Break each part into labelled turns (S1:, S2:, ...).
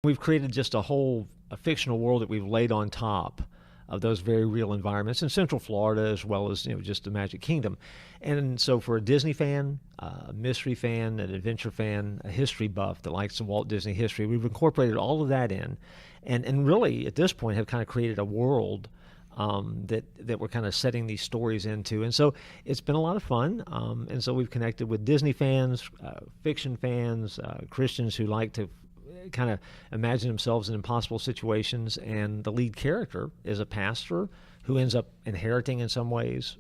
S1: We've created just a fictional world that we've laid on top of those very real environments in Central Florida, as well as just the Magic Kingdom. And so for a Disney fan, a mystery fan, an adventure fan, a history buff that likes the Walt Disney history, we've incorporated all of that in, and really at this point have kind of created a world that we're kind of setting these stories into. And so it's been a lot of fun. And so we've connected with Disney fans, fiction fans, Christians who like to kind of imagine themselves in impossible situations. And the lead character is a pastor who ends up inheriting in some ways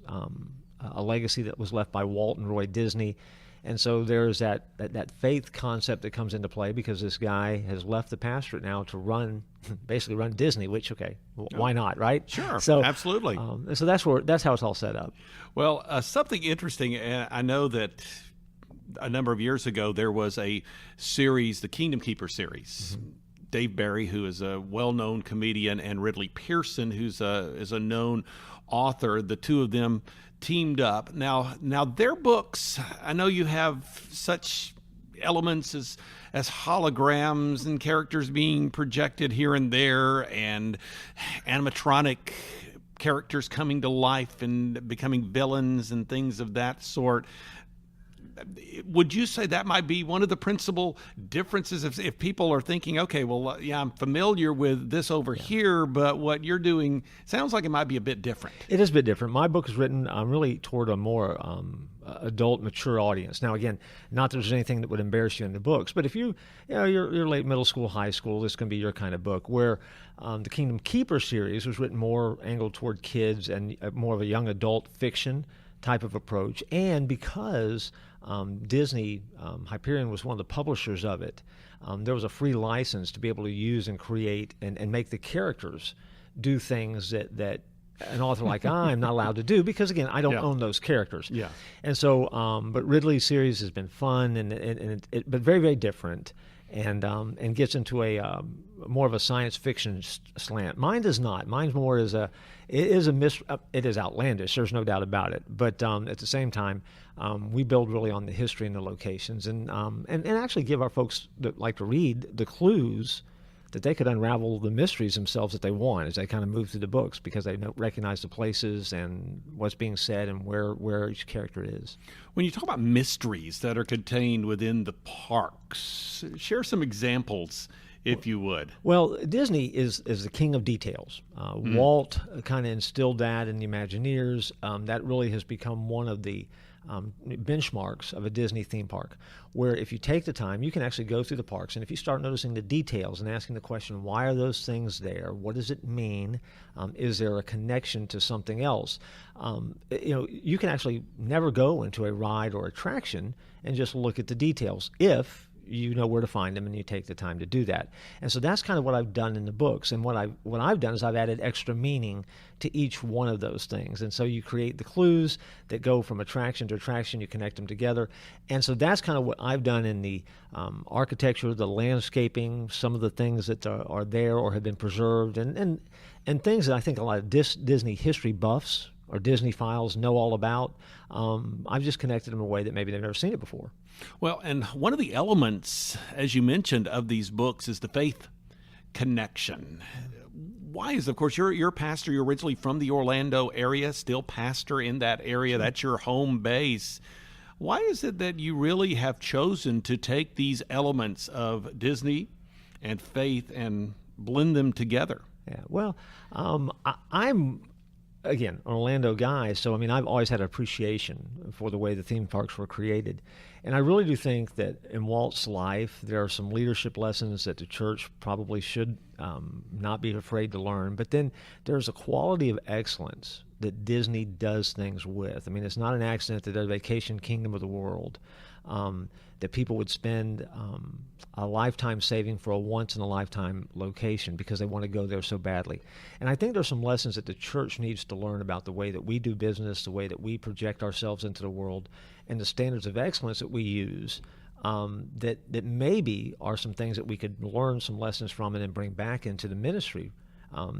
S1: a legacy that was left by Walt and Roy Disney. And so there's that faith concept that comes into play, because this guy has left the pastorate now to basically run Disney, which, why not, right?
S2: Sure,
S1: so,
S2: absolutely.
S1: And so that's how it's all set up.
S2: Well, something interesting, I know that a number of years ago there was a series, the Kingdom Keeper series. Mm-hmm. Dave Barry, who is a well-known comedian, and Ridley Pearson, who's a known author, the two of them teamed up. Now their books, I know you have such elements as holograms and characters being projected here and there, and animatronic characters coming to life and becoming villains and things of that sort. Would you say that might be one of the principal differences if people are thinking, okay, well, yeah, I'm familiar with this over here, but what you're doing sounds like it might be a bit different? It
S1: is a bit different. My book is written really toward a more adult, mature audience. Now, again, not that there's anything that would embarrass you in the books, but if you're late middle school, high school, this can be your kind of book. Where the Kingdom Keeper series was written more angled toward kids and more of a young adult fiction type of approach. And because Disney, Hyperion was one of the publishers of it, there was a free license to be able to use and create and make the characters do things that an author like I'm not allowed to do, because, again, I don't own those characters.
S2: Yeah.
S1: And so, but Ridley's series has been fun but very, very different, and gets into a more of a science fiction slant. Mine does not. Mine's more it is outlandish. There's no doubt about it. But at the same time, we build really on the history and the locations, and actually give our folks that like to read the clues that they could unravel the mysteries themselves that they want as they kind of move through the books, because they recognize the places and what's being said and where each character is.
S2: When you talk about mysteries that are contained within the parks, share some examples, if you would.
S1: Well, Disney is the king of details. Walt kind of instilled that in the Imagineers. That really has become one of the benchmarks of a Disney theme park, where if you take the time, you can actually go through the parks, and if you start noticing the details and asking the question, why are those things there? What does it mean? Is there a connection to something else? You can actually never go into a ride or attraction and just look at the details if you know where to find them and you take the time to do that. And so that's kind of what I've done in the books. And what I've done is I've added extra meaning to each one of those things. And so you create the clues that go from attraction to attraction, you connect them together. And so that's kind of what I've done in the architecture, the landscaping, some of the things that are there or have been preserved, and things that I think a lot of Disney history buffs or Disney files know all about. I've just connected them in a way that maybe they've never seen it before.
S2: Well, and one of the elements, as you mentioned, of these books is the faith connection. Why is, of course, you're a pastor. You're originally from the Orlando area, still pastor in that area. That's your home base. Why is it that you really have chosen to take these elements of Disney and faith and blend them together?
S1: Yeah, well, I'm, again, an Orlando guy, so I've always had an appreciation for the way the theme parks were created. And I really do think that in Walt's life, there are some leadership lessons that the church probably should not be afraid to learn. But then there's a quality of excellence that Disney does things with. It's not an accident that they're the vacation kingdom of the world, that people would spend a lifetime saving for a once-in-a-lifetime location because they want to go there so badly. And I think there's some lessons that the church needs to learn about the way that we do business, the way that we project ourselves into the world, and the standards of excellence that we use, that maybe are some things that we could learn some lessons from and then bring back into the ministry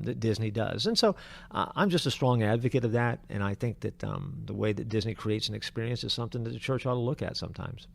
S1: that Disney does. And so I'm just a strong advocate of that, and I think that the way that Disney creates an experience is something that the church ought to look at sometimes.